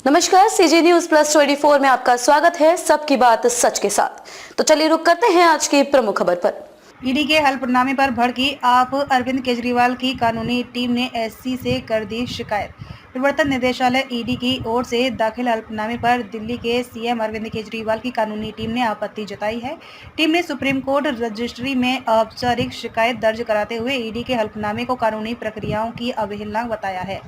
नमस्कार, CG news plus 24 में आपका स्वागत है। सबकी बात सच के साथ। तो चलिए रुक करते हैं आज की प्रमुख खबर पर। ईडी के हल्फनामे पर भड़की आप अरविंद केजरीवाल की कानूनी टीम ने एससी से कर दी शिकायत। प्रवर्तन निदेशालय ईडी की ओर से दाखिल हल्फनामे पर दिल्ली के सीएम अरविंद केजरीवाल की कानूनी टीम ने आपत्ति जताई है। टीम ने सुप्रीम कोर्ट रजिस्ट्री में औपचारिक शिकायत दर्ज कराते हुए ईडी के हल्फनामे को कानूनी प्रक्रियाओं की अवहेलना बताया है।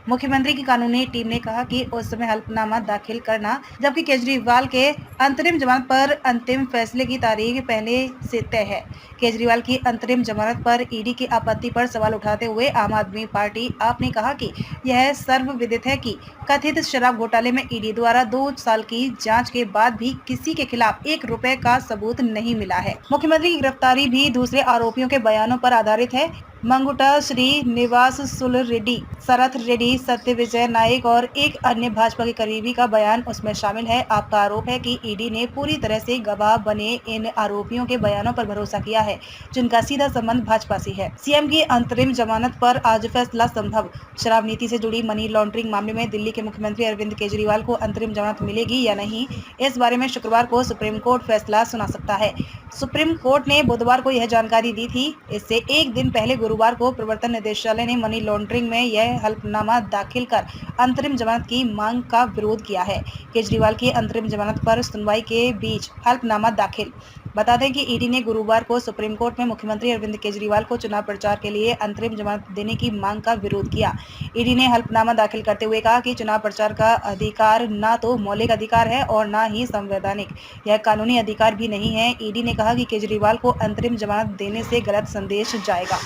मुख्यमंत्री की कानूनी टीम ने कहा कि उस समय हल्फनामा दाखिल करना, जबकि केजरीवाल के अंतरिम जमानत पर अंतिम फैसले की तारीख पहले से तय है। केजरीवाल की अंतरिम जमानत पर ईडी की आपत्ति पर सवाल उठाते हुए आम आदमी पार्टी आप ने कहा कि यह सर्वविदित है कि कथित शराब घोटाले में ईडी द्वारा 2 साल की जांच के बाद भी किसी के खिलाफ 1 रुपए का सबूत नहीं मिला है। मुख्यमंत्री की गिरफ्तारी भी दूसरे आरोपियों के बयानों पर आधारित है। मंगुटा श्रीनिवास सुल रेड्डी, शरथ रेड्डी, सत्य विजय नायक और एक अन्य भाजपा के करीबी का बयान उसमें शामिल है। आपका आरोप है कि ईडी ने पूरी तरह से गवाह बने इन आरोपियों के बयानों पर भरोसा किया है, जिनका सीधा संबंध भाजपा से है। सीएम की अंतरिम जमानत पर आज फैसला संभव। शराब नीति से जुड़ी मनी लॉन्ड्रिंग मामले में दिल्ली के मुख्यमंत्री अरविंद केजरीवाल को अंतरिम जमानत मिलेगी या नहीं, इस बारे में शुक्रवार को सुप्रीम कोर्ट फैसला सुना सकता है। सुप्रीम कोर्ट ने बुधवार को यह जानकारी दी थी। इससे एक दिन पहले गुरुवार को प्रवर्तन निदेशालय ने मनी लॉन्ड्रिंग में यह हल्फनामा दाखिल कर अंतरिम जमानत की मांग का विरोध किया है। केजरीवाल की अंतरिम जमानत पर सुनवाई के बीच हल्फनामा दाखिल। बता दें कि ईडी ने गुरुवार को सुप्रीम कोर्ट में मुख्यमंत्री अरविंद केजरीवाल को चुनाव प्रचार के लिए अंतरिम जमानत देने की मांग का विरोध किया। ईडी ने हल्फनामा दाखिल करते हुए कहा कि चुनाव प्रचार का अधिकार न तो मौलिक अधिकार है और न ही संवैधानिक, यह कानूनी अधिकार भी नहीं है। ईडी ने कहा कि केजरीवाल को अंतरिम जमानत देने से गलत संदेश जाएगा।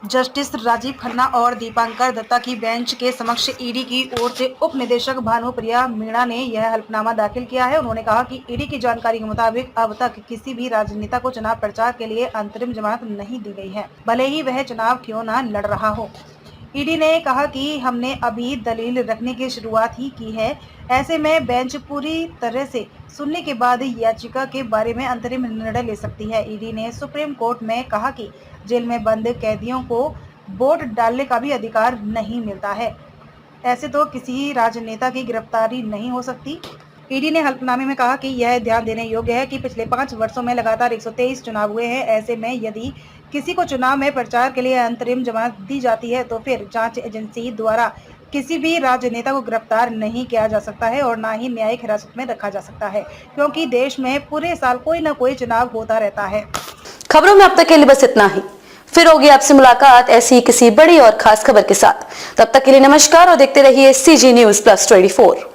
जस्टिस राजीव खन्ना और दीपांकर दत्ता की बेंच के समक्ष ईडी की ओर से उप निदेशक भानुप्रिया मीणा ने यह हल्फनामा दाखिल किया है। उन्होंने कहा कि ईडी की जानकारी के मुताबिक अब तक किसी भी राजनेता को चुनाव प्रचार के लिए अंतरिम जमानत नहीं दी गई है, भले ही वह चुनाव क्यों न लड़ रहा हो। ईडी ने कहा कि हमने अभी दलील रखने की शुरुआत ही की है, ऐसे में बेंच पूरी तरह से सुनने के बाद याचिका के बारे में अंतरिम निर्णय ले सकती है। ईडी ने सुप्रीम कोर्ट में कहा कि जेल में बंद कैदियों को वोट डालने का भी अधिकार नहीं मिलता है, ऐसे तो किसी राजनेता की गिरफ्तारी नहीं हो सकती। ईडी ने हल्फनामे में कहा कि यह ध्यान देने योग्य है कि पिछले 5 वर्षों में लगातार 123 चुनाव हुए हैं। ऐसे में यदि किसी को चुनाव में प्रचार के लिए अंतरिम जमानत दी जाती है तो फिर जांच एजेंसी द्वारा किसी भी राजनेता को गिरफ्तार नहीं किया जा सकता है और न ही न्यायिक हिरासत में रखा जा सकता है, क्योंकि देश में पूरे साल कोई न कोई चुनाव होता रहता है। खबरों में अब तक के लिए बस इतना ही। फिर होगी आपसे मुलाकात ऐसी किसी बड़ी और खास खबर के साथ। तब तक के लिए नमस्कार और देखते रहिए सीजी न्यूज प्लस 24।